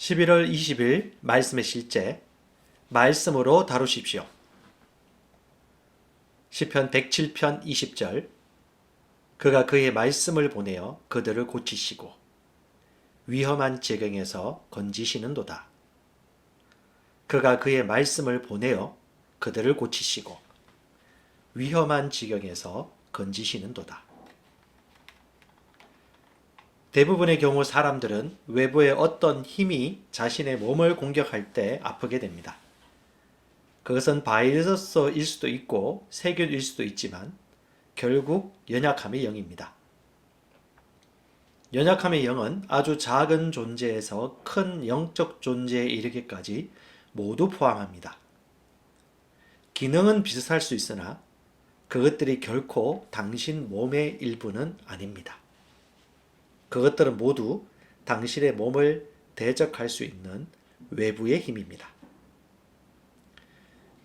11월 20일 말씀의 실제 말씀으로 다루십시오. 시편 107편 20절 그가 그의 말씀을 보내어 그들을 고치시고 위험한 지경에서 건지시는도다. 그가 그의 말씀을 보내어 그들을 고치시고 위험한 지경에서 건지시는도다. 대부분의 경우 사람들은 외부의 어떤 힘이 자신의 몸을 공격할 때 아프게 됩니다. 그것은 바이러스일 수도 있고 세균일 수도 있지만 결국 연약함의 영입니다. 연약함의 영은 아주 작은 존재에서 큰 영적 존재에 이르기까지 모두 포함합니다. 기능은 비슷할 수 있으나 그것들이 결코 당신 몸의 일부는 아닙니다. 그것들은 모두 당신의 몸을 대적할 수 있는 외부의 힘입니다.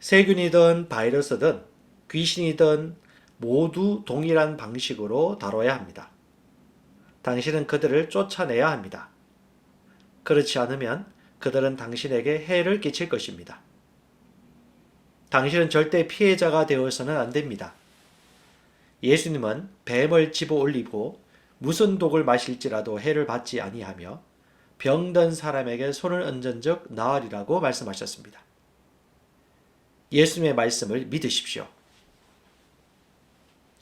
세균이든 바이러스든 귀신이든 모두 동일한 방식으로 다뤄야 합니다. 당신은 그들을 쫓아내야 합니다. 그렇지 않으면 그들은 당신에게 해를 끼칠 것입니다. 당신은 절대 피해자가 되어서는 안 됩니다. 예수님은 뱀을 집어 올리고 무슨 독을 마실지라도 해를 받지 아니하며 병든 사람에게 손을 얹은즉 나으리라고 말씀하셨습니다. 예수님의 말씀을 믿으십시오.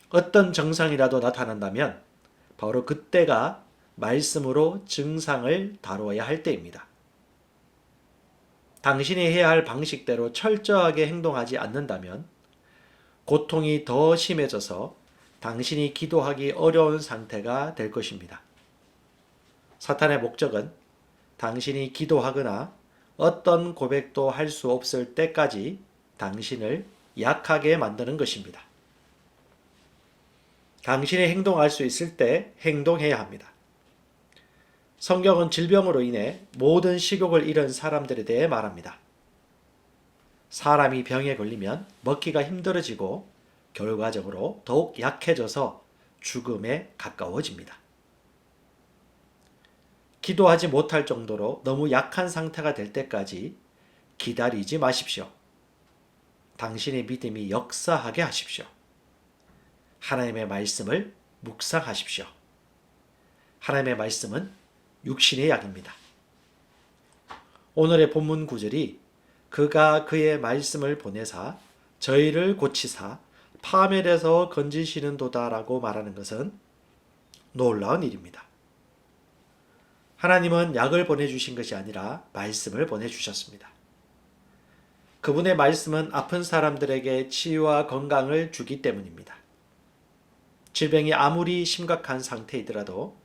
어떤 증상이라도 나타난다면 바로 그때가 말씀으로 증상을 다루어야 할 때입니다. 당신이 해야 할 방식대로 철저하게 행동하지 않는다면 고통이 더 심해져서 당신이 기도하기 어려운 상태가 될 것입니다. 사탄의 목적은 당신이 기도하거나 어떤 고백도 할 수 없을 때까지 당신을 약하게 만드는 것입니다. 당신이 행동할 수 있을 때 행동해야 합니다. 성경은 질병으로 인해 모든 식욕을 잃은 사람들에 대해 말합니다. 사람이 병에 걸리면 먹기가 힘들어지고 결과적으로 더욱 약해져서 죽음에 가까워집니다. 기도하지 못할 정도로 너무 약한 상태가 될 때까지 기다리지 마십시오. 당신의 믿음이 역사하게 하십시오. 하나님의 말씀을 묵상하십시오. 하나님의 말씀은 육신의 약입니다. 오늘의 본문 구절이 그가 그의 말씀을 보내사 저희를 고치사 파멸에서 건지시는도다라고 말하는 것은 놀라운 일입니다. 하나님은 약을 보내주신 것이 아니라 말씀을 보내주셨습니다. 그분의 말씀은 아픈 사람들에게 치유와 건강을 주기 때문입니다. 질병이 아무리 심각한 상태이더라도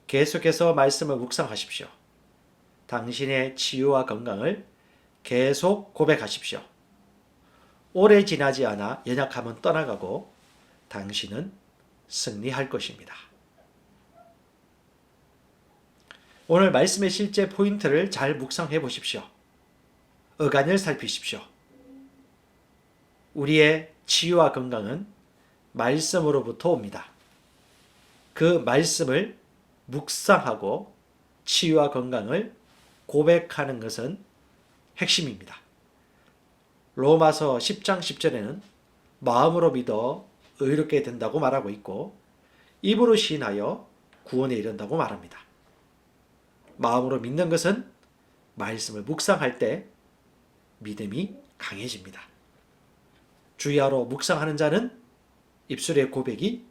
계속해서 말씀을 묵상하십시오. 당신의 치유와 건강을 계속 고백하십시오. 오래 지나지 않아 연약함은 떠나가고 당신은 승리할 것입니다. 오늘 말씀의 실제 포인트를 잘 묵상해 보십시오. 어간을 살피십시오. 우리의 치유와 건강은 말씀으로부터 옵니다. 그 말씀을 묵상하고 치유와 건강을 고백하는 것은 핵심입니다. 로마서 10장 10절에는 마음으로 믿어 의롭게 된다고 말하고 있고 입으로 시인하여 구원에 이른다고 말합니다. 마음으로 믿는 것은 말씀을 묵상할 때 믿음이 강해집니다. 주야로 묵상하는 자는 입술의 고백이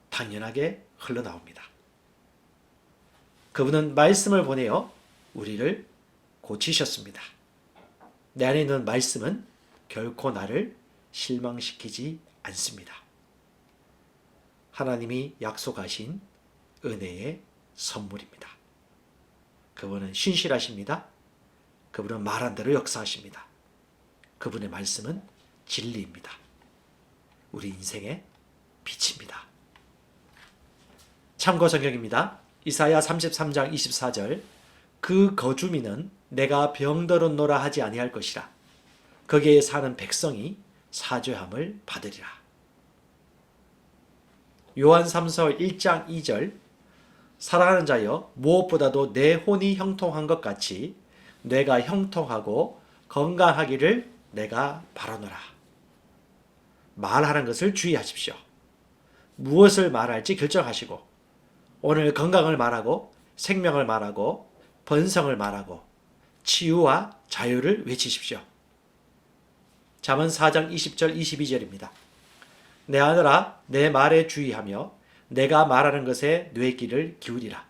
당연하게 흘러나옵니다. 그분은 말씀을 보내어 우리를 고치셨습니다. 내 안에 있는 말씀은 결코 나를 실망시키지 않습니다. 하나님이 약속하신 은혜의 선물입니다. 그분은 신실하십니다. 그분은 말한 대로 역사하십니다. 그분의 말씀은 진리입니다. 우리 인생의 빛입니다. 참고 성경입니다. 이사야 33장 24절 그 거주민은 내가 병들었노라 하지 아니할 것이라 거기에 사는 백성이 사죄함을 받으리라. 요한 3서 1장 2절 사랑하는 자여 무엇보다도 내 혼이 형통한 것 같이 뇌가 형통하고 건강하기를 내가 바라노라. 말하는 것을 주의하십시오. 무엇을 말할지 결정하시고 오늘 건강을 말하고 생명을 말하고 번성을 말하고 치유와 자유를 외치십시오. 잠언 4장 20절 22절입니다. 내 아들아 내 말에 주의하며 내가 말하는 것에 뇌 귀를 기울이라.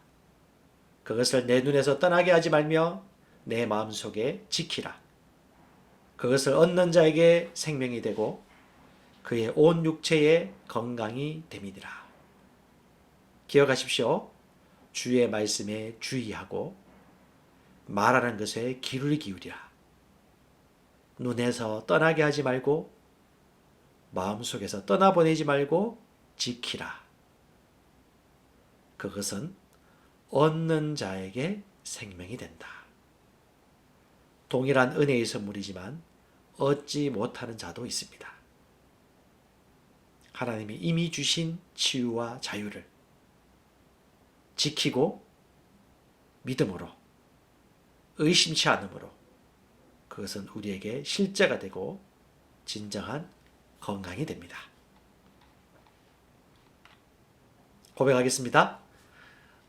그것을 내 눈에서 떠나게 하지 말며 내 마음속에 지키라. 그것을 얻는 자에게 생명이 되고 그의 온 육체에 건강이 됨이니라. 기억하십시오. 주의 말씀에 주의하고 말하는 것에 귀를 기울이라. 눈에서 떠나게 하지 말고 마음속에서 떠나보내지 말고 지키라. 그것은 얻는 자에게 생명이 된다. 동일한 은혜의 선물이지만 얻지 못하는 자도 있습니다. 하나님이 이미 주신 치유와 자유를 지키고 믿음으로 의심치 않음으로 그것은 우리에게 실제가 되고 진정한 건강이 됩니다. 고백하겠습니다.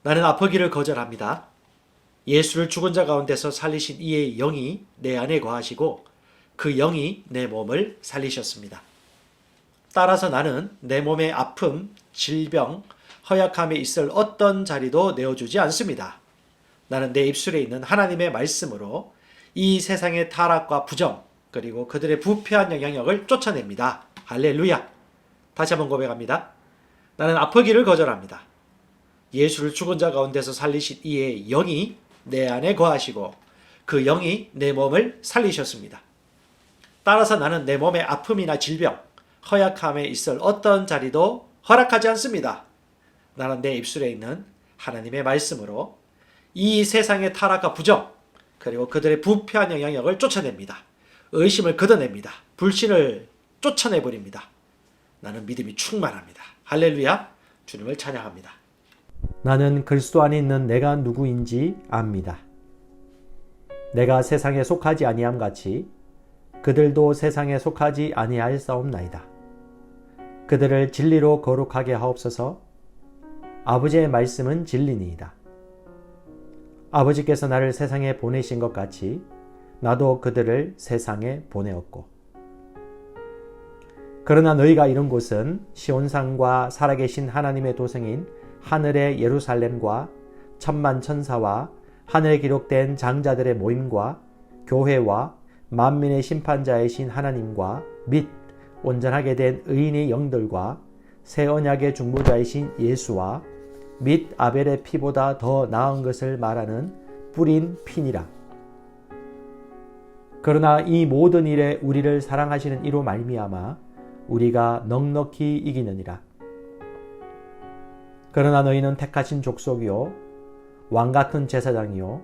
나는 아프기를 거절합니다. 예수를 죽은 자 가운데서 살리신 이의 영이 내 안에 거하시고 그 영이 내 몸을 살리셨습니다. 따라서 나는 내 몸의 아픔, 질병, 허약함에 있을 어떤 자리도 내어주지 않습니다. 나는 내 입술에 있는 하나님의 말씀으로 이 세상의 타락과 부정 그리고 그들의 부패한 영향력을 쫓아냅니다. 할렐루야. 다시 한번 고백합니다. 나는 아프기를 거절합니다. 예수를 죽은 자 가운데서 살리신 이의 영이 내 안에 거하시고 그 영이 내 몸을 살리셨습니다. 따라서 나는 내 몸의 아픔이나 질병, 허약함에 있을 어떤 자리도 허락하지 않습니다. 나는 내 입술에 있는 하나님의 말씀으로 이 세상의 타락과 부정 그리고 그들의 부패한 영향력을 쫓아냅니다. 의심을 걷어냅니다. 불신을 쫓아내버립니다. 나는 믿음이 충만합니다. 할렐루야. 주님을 찬양합니다. 나는 그리스도 안에 있는 내가 누구인지 압니다. 내가 세상에 속하지 아니함 같이 그들도 세상에 속하지 아니하였사옵나이다. 그들을 진리로 거룩하게 하옵소서. 아버지의 말씀은 진리니이다. 아버지께서 나를 세상에 보내신 것 같이 나도 그들을 세상에 보내었고 그러나 너희가 이른 곳은 시온산과 살아계신 하나님의 도성인 하늘의 예루살렘과 천만 천사와 하늘에 기록된 장자들의 모임과 교회와 만민의 심판자이신 하나님과 및 온전하게 된 의인의 영들과 새 언약의 중보자이신 예수와 및 아벨의 피보다 더 나은 것을 말하는 뿌린 피니라. 그러나 이 모든 일에 우리를 사랑하시는 이로 말미암아 우리가 넉넉히 이기느니라. 그러나 너희는 택하신 족속이요 왕같은 제사장이요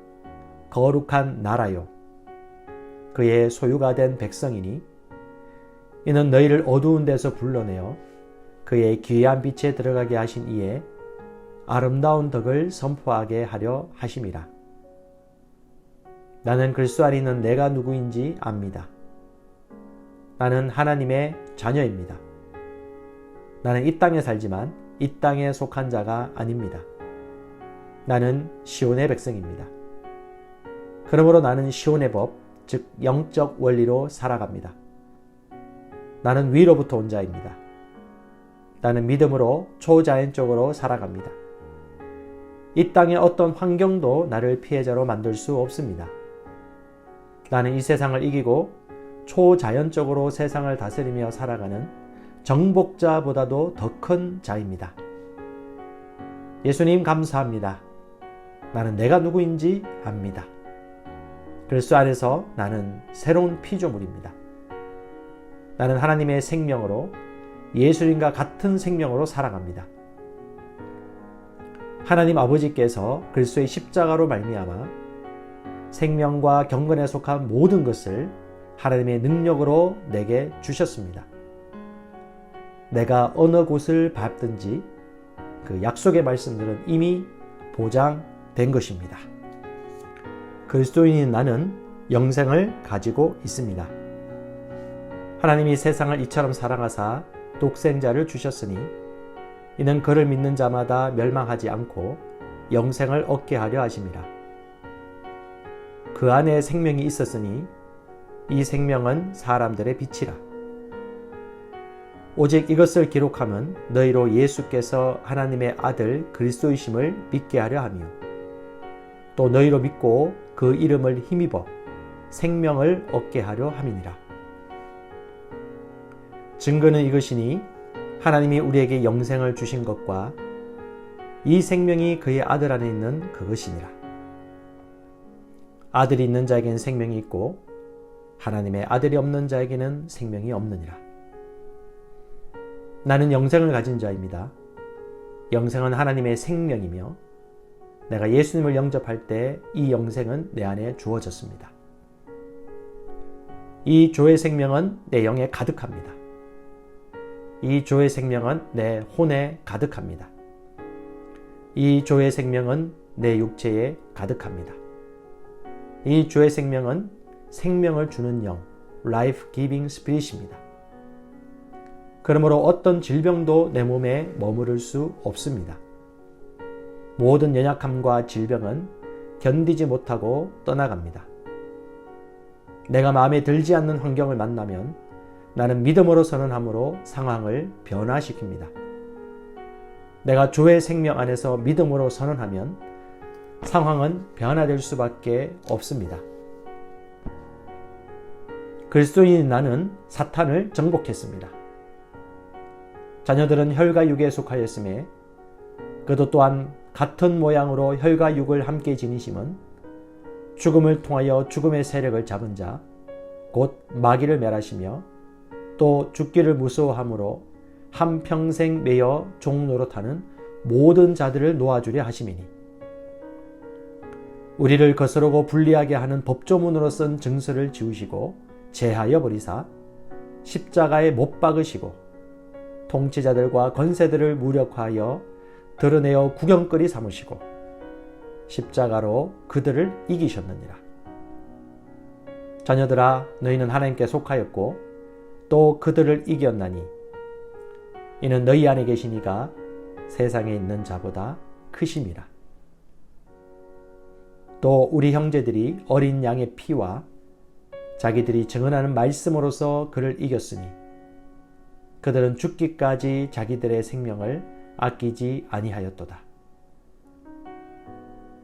거룩한 나라요 그의 소유가 된 백성이니 이는 너희를 어두운 데서 불러내어 그의 귀한 빛에 들어가게 하신 이에 아름다운 덕을 선포하게 하려 하심이라. 나는 그리스도 안에 있는 내가 누구인지 압니다. 나는 하나님의 자녀입니다. 나는 이 땅에 살지만 이 땅에 속한 자가 아닙니다. 나는 시온의 백성입니다. 그러므로 나는 시온의 법, 즉 영적 원리로 살아갑니다. 나는 위로부터 온 자입니다. 나는 믿음으로 초자연적으로 살아갑니다. 이 땅의 어떤 환경도 나를 피해자로 만들 수 없습니다. 나는 이 세상을 이기고 초자연적으로 세상을 다스리며 살아가는 정복자보다도 더 큰 자입니다. 예수님 감사합니다. 나는 내가 누구인지 압니다. 그리스도 안에서 나는 새로운 피조물입니다. 나는 하나님의 생명으로 예수님과 같은 생명으로 살아갑니다. 하나님 아버지께서 그리스도의 십자가로 말미암아 생명과 경건에 속한 모든 것을 하나님의 능력으로 내게 주셨습니다. 내가 어느 곳을 밟든지 그 약속의 말씀들은 이미 보장된 것입니다. 그리스도인인 나는 영생을 가지고 있습니다. 하나님이 세상을 이처럼 사랑하사 독생자를 주셨으니 이는 그를 믿는 자마다 멸망하지 않고 영생을 얻게 하려 하심이라. 그 안에 생명이 있었으니 이 생명은 사람들의 빛이라. 오직 이것을 기록함은 너희로 예수께서 하나님의 아들 그리스도이심을 믿게 하려 하며 또 너희로 믿고 그 이름을 힘입어 생명을 얻게 하려 함이니라. 증거는 이것이니 하나님이 우리에게 영생을 주신 것과 이 생명이 그의 아들 안에 있는 그것이니라. 아들이 있는 자에게는 생명이 있고 하나님의 아들이 없는 자에게는 생명이 없느니라. 나는 영생을 가진 자입니다. 영생은 하나님의 생명이며 내가 예수님을 영접할 때 이 영생은 내 안에 주어졌습니다. 이 조의 생명은 내 영에 가득합니다. 이 조의 생명은 내 혼에 가득합니다. 이 조의 생명은 내 육체에 가득합니다. 이 조의 생명은 생명을 주는 영, Life Giving Spirit입니다. 그러므로 어떤 질병도 내 몸에 머무를 수 없습니다. 모든 연약함과 질병은 견디지 못하고 떠나갑니다. 내가 마음에 들지 않는 환경을 만나면 나는 믿음으로 선언함으로 상황을 변화시킵니다. 내가 주의 생명 안에서 믿음으로 선언하면 상황은 변화될 수밖에 없습니다. 그리스도인인 나는 사탄을 정복했습니다. 자녀들은 혈과 육에 속하였음에 그도 또한 같은 모양으로 혈과 육을 함께 지니심은 죽음을 통하여 죽음의 세력을 잡은 자, 곧 마귀를 멸하시며 또 죽기를 무서워함으로 한평생 매여 종노릇하는 모든 자들을 놓아주려 하심이니 우리를 거스르고 불리하게 하는 법조문으로 쓴 증서를 지우시고 제하여 버리사 십자가에 못 박으시고 통치자들과 권세들을 무력화하여 드러내어 구경거리 삼으시고 십자가로 그들을 이기셨느니라. 자녀들아, 너희는 하나님께 속하였고 또 그들을 이겼나니 이는 너희 안에 계신 이가 세상에 있는 자보다 크심이라. 또 우리 형제들이 어린 양의 피와 자기들이 증언하는 말씀으로서 그를 이겼으니 그들은 죽기까지 자기들의 생명을 아끼지 아니하였도다.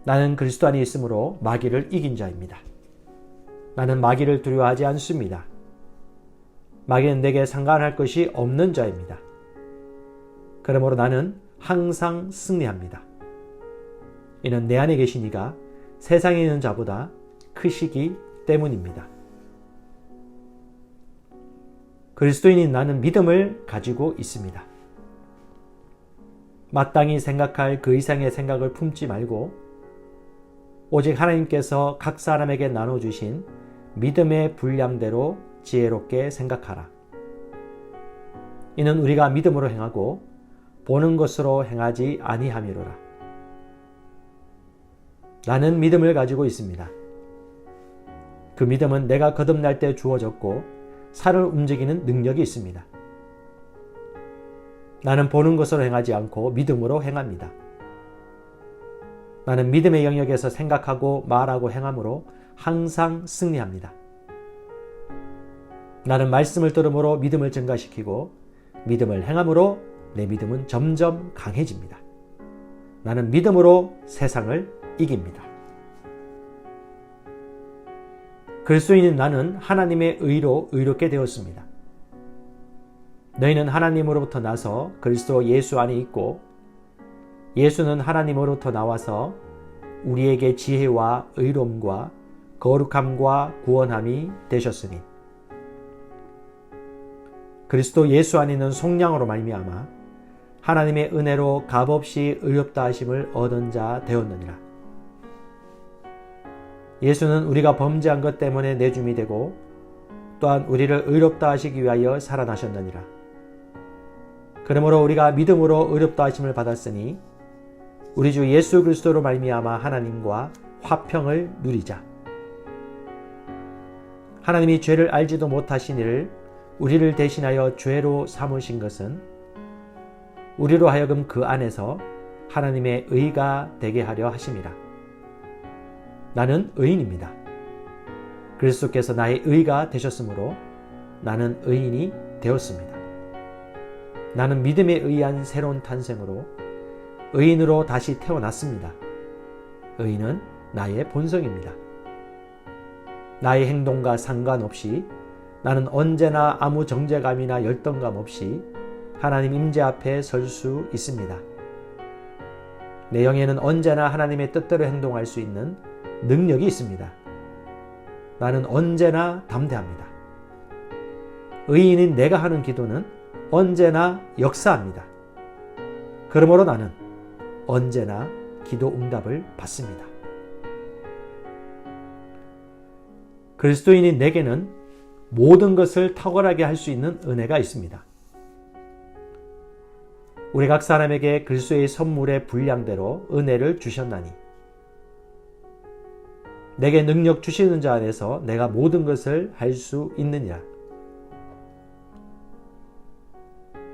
나는 그리스도 안에 있으므로 마귀를 이긴 자입니다. 나는 마귀를 두려워하지 않습니다. 마귀는 내게 상관할 것이 없는 자입니다. 그러므로 나는 항상 승리합니다. 이는 내 안에 계신 이가 세상에 있는 자보다 크시기 때문입니다. 그리스도인인 나는 믿음을 가지고 있습니다. 마땅히 생각할 그 이상의 생각을 품지 말고 오직 하나님께서 각 사람에게 나눠주신 믿음의 분량대로 지혜롭게 생각하라. 이는 우리가 믿음으로 행하고 보는 것으로 행하지 아니함이로라. 나는 믿음을 가지고 있습니다. 그 믿음은 내가 거듭날 때 주어졌고 살을 움직이는 능력이 있습니다. 나는 보는 것으로 행하지 않고 믿음으로 행합니다. 나는 믿음의 영역에서 생각하고 말하고 행함으로 항상 승리합니다. 나는 말씀을 들음으로 믿음을 증가시키고 믿음을 행함으로 내 믿음은 점점 강해집니다. 나는 믿음으로 세상을 이깁니다. 그리스도인인 나는 하나님의 의로 의롭게 되었습니다. 너희는 하나님으로부터 나서 그리스도 예수 안에 있고 예수는 하나님으로부터 나와서 우리에게 지혜와 의로움과 거룩함과 구원함이 되셨으니 그리스도 예수 안에 있는 속량으로 말미암아 하나님의 은혜로 값없이 의롭다 하심을 얻은 자 되었느니라. 예수는 우리가 범죄한 것 때문에 내줌이 되고 또한 우리를 의롭다 하시기 위하여 살아나셨느니라. 그러므로 우리가 믿음으로 의롭다 하심을 받았으니 우리 주 예수 그리스도로 말미암아 하나님과 화평을 누리자. 하나님이 죄를 알지도 못하신 이를 우리를 대신하여 죄로 삼으신 것은 우리로 하여금 그 안에서 하나님의 의가 되게 하려 하심이라. 나는 의인입니다. 그리스도께서 나의 의가 되셨으므로 나는 의인이 되었습니다. 나는 믿음에 의한 새로운 탄생으로 의인으로 다시 태어났습니다. 의인은 나의 본성입니다. 나의 행동과 상관없이 나는 언제나 아무 정죄감이나 열등감 없이 하나님 임재 앞에 설 수 있습니다. 내 영에는 언제나 하나님의 뜻대로 행동할 수 있는 능력이 있습니다. 나는 언제나 담대합니다. 의인인 내가 하는 기도는 언제나 역사합니다. 그러므로 나는 언제나 기도 응답을 받습니다. 그리스도인인 내게는 모든 것을 탁월하게 할 수 있는 은혜가 있습니다. 우리 각 사람에게 그리스도의 선물의 분량대로 은혜를 주셨나니 내게 능력 주시는 자 안에서 내가 모든 것을 할 수 있느니라.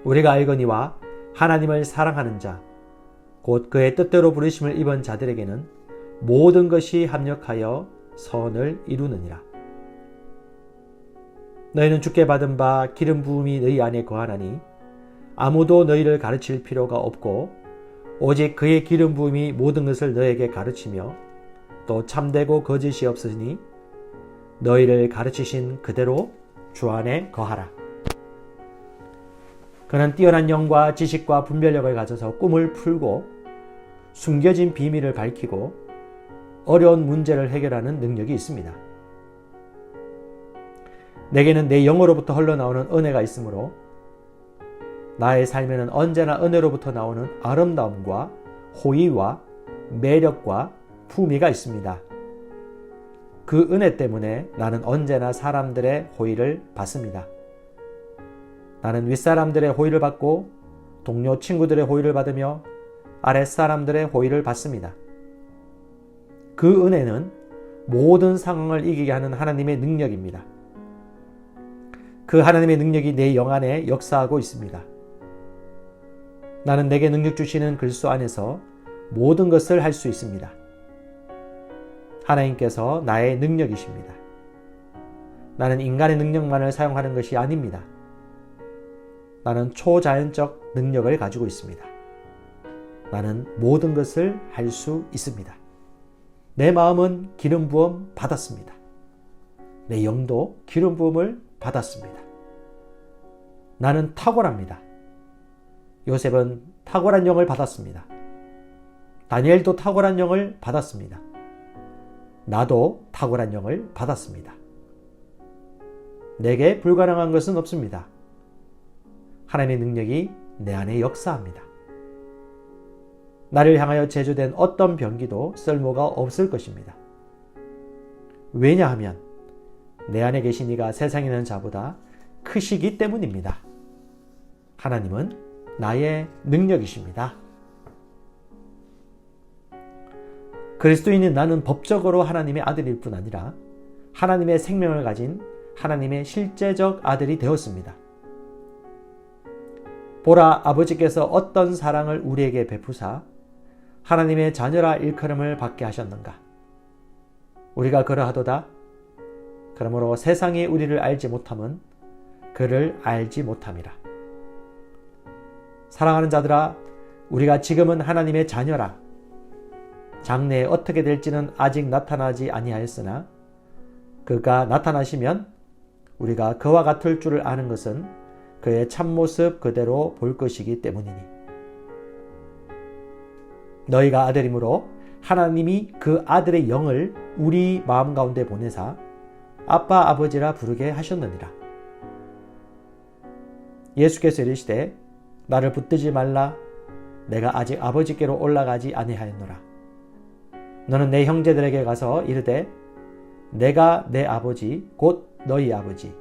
우리가 알거니와 하나님을 사랑하는 자, 곧 그의 뜻대로 부르심을 입은 자들에게는 모든 것이 합력하여 선을 이루느니라. 너희는 주께 받은 바 기름 부음이 너희 안에 거하나니 아무도 너희를 가르칠 필요가 없고 오직 그의 기름 부음이 모든 것을 너에게 가르치며 또 참되고 거짓이 없으니 너희를 가르치신 그대로 주 안에 거하라. 그는 뛰어난 영과 지식과 분별력을 가져서 꿈을 풀고 숨겨진 비밀을 밝히고 어려운 문제를 해결하는 능력이 있습니다. 내게는 내 영으로부터 흘러나오는 은혜가 있으므로 나의 삶에는 언제나 은혜로부터 나오는 아름다움과 호의와 매력과 품위가 있습니다. 그 은혜 때문에 나는 언제나 사람들의 호의를 받습니다. 나는 윗사람들의 호의를 받고 동료 친구들의 호의를 받으며 아랫사람들의 호의를 받습니다. 그 은혜는 모든 상황을 이기게 하는 하나님의 능력입니다. 그 하나님의 능력이 내 영 안에 역사하고 있습니다. 나는 내게 능력 주시는 그리스도 안에서 모든 것을 할 수 있습니다. 하나님께서 나의 능력이십니다. 나는 인간의 능력만을 사용하는 것이 아닙니다. 나는 초자연적 능력을 가지고 있습니다. 나는 모든 것을 할 수 있습니다. 내 마음은 기름 부음 받았습니다. 내 영도 기름 부음을 받았습니다. 나는 탁월합니다. 요셉은 탁월한 영을 받았습니다. 다니엘도 탁월한 영을 받았습니다. 나도 탁월한 영을 받았습니다. 내게 불가능한 것은 없습니다. 하나님의 능력이 내 안에 역사합니다. 나를 향하여 제조된 어떤 병기도 쓸모가 없을 것입니다. 왜냐하면 내 안에 계신 이가 세상에 있는 자보다 크시기 때문입니다. 하나님은 나의 능력이십니다. 그리스도인인 나는 법적으로 하나님의 아들일 뿐 아니라 하나님의 생명을 가진 하나님의 실제적 아들이 되었습니다. 보라, 아버지께서 어떤 사랑을 우리에게 베푸사 하나님의 자녀라 일컬음을 받게 하셨는가. 우리가 그러하도다. 그러므로 세상이 우리를 알지 못함은 그를 알지 못함이라. 사랑하는 자들아, 우리가 지금은 하나님의 자녀라. 장래에 어떻게 될지는 아직 나타나지 아니하였으나 그가 나타나시면 우리가 그와 같을 줄을 아는 것은 그의 참모습 그대로 볼 것이기 때문이니. 너희가 아들이므로 하나님이 그 아들의 영을 우리 마음 가운데 보내사 아빠 아버지라 부르게 하셨느니라. 예수께서 이르시되 나를 붙들지 말라. 내가 아직 아버지께로 올라가지 아니하였노라. 너는 내 형제들에게 가서 이르되 내가 내 아버지 곧 너희 아버지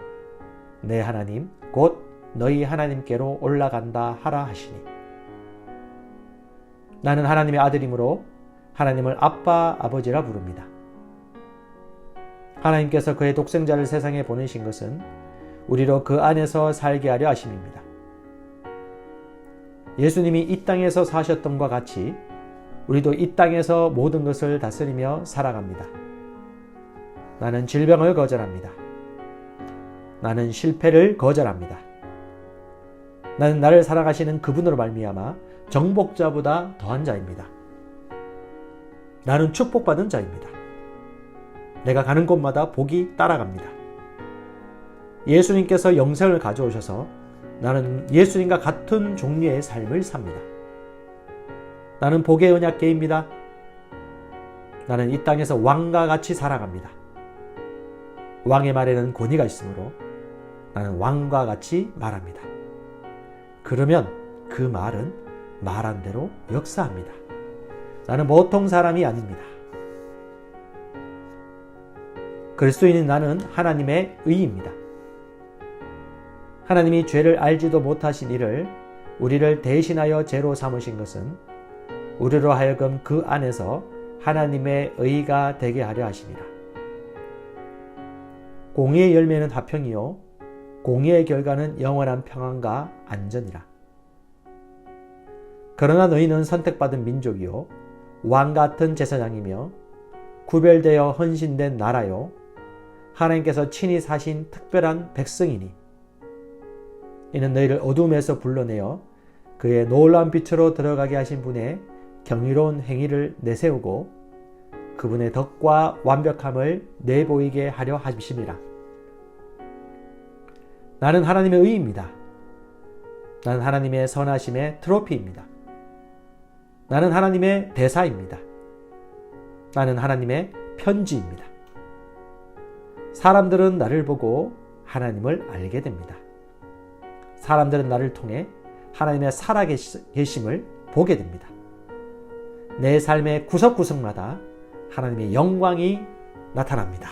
내 하나님 곧 너희 하나님께로 올라간다 하라 하시니. 나는 하나님의 아들이므로 하나님을 아빠 아버지라 부릅니다. 하나님께서 그의 독생자를 세상에 보내신 것은 우리로 그 안에서 살게 하려 하심입니다. 예수님이 이 땅에서 사셨던 것과 같이 우리도 이 땅에서 모든 것을 다스리며 살아갑니다. 나는 질병을 거절합니다. 나는 실패를 거절합니다. 나는 나를 사랑하시는 그분으로 말미암아 정복자보다 더한 자입니다. 나는 축복받은 자입니다. 내가 가는 곳마다 복이 따라갑니다. 예수님께서 영생을 가져오셔서 나는 예수님과 같은 종류의 삶을 삽니다. 나는 복의 언약궤입니다. 나는 이 땅에서 왕과 같이 살아갑니다. 왕의 말에는 권위가 있으므로 나는 왕과 같이 말합니다. 그러면 그 말은 말한 대로 역사합니다. 나는 보통 사람이 아닙니다. 그리스도인인 나는 하나님의 의입니다. 하나님이 죄를 알지도 못하신 이를 우리를 대신하여 죄로 삼으신 것은 우리로 하여금 그 안에서 하나님의 의가 되게 하려 하심이라. 공의의 열매는 화평이요 공의의 결과는 영원한 평안과 안전이라. 그러나 너희는 선택받은 민족이요 왕 같은 제사장이며 구별되어 헌신된 나라요 하나님께서 친히 사신 특별한 백성이니 이는 너희를 어둠에서 불러내어 그의 놀라운 빛으로 들어가게 하신 분의 경이로운 행위를 내세우고 그분의 덕과 완벽함을 내보이게 하려 하심이라. 나는 하나님의 의입니다. 나는 하나님의 선하심의 트로피입니다. 나는 하나님의 대사입니다. 나는 하나님의 편지입니다. 사람들은 나를 보고 하나님을 알게 됩니다. 사람들은 나를 통해 하나님의 살아계심을 보게 됩니다. 내 삶의 구석구석마다 하나님의 영광이 나타납니다.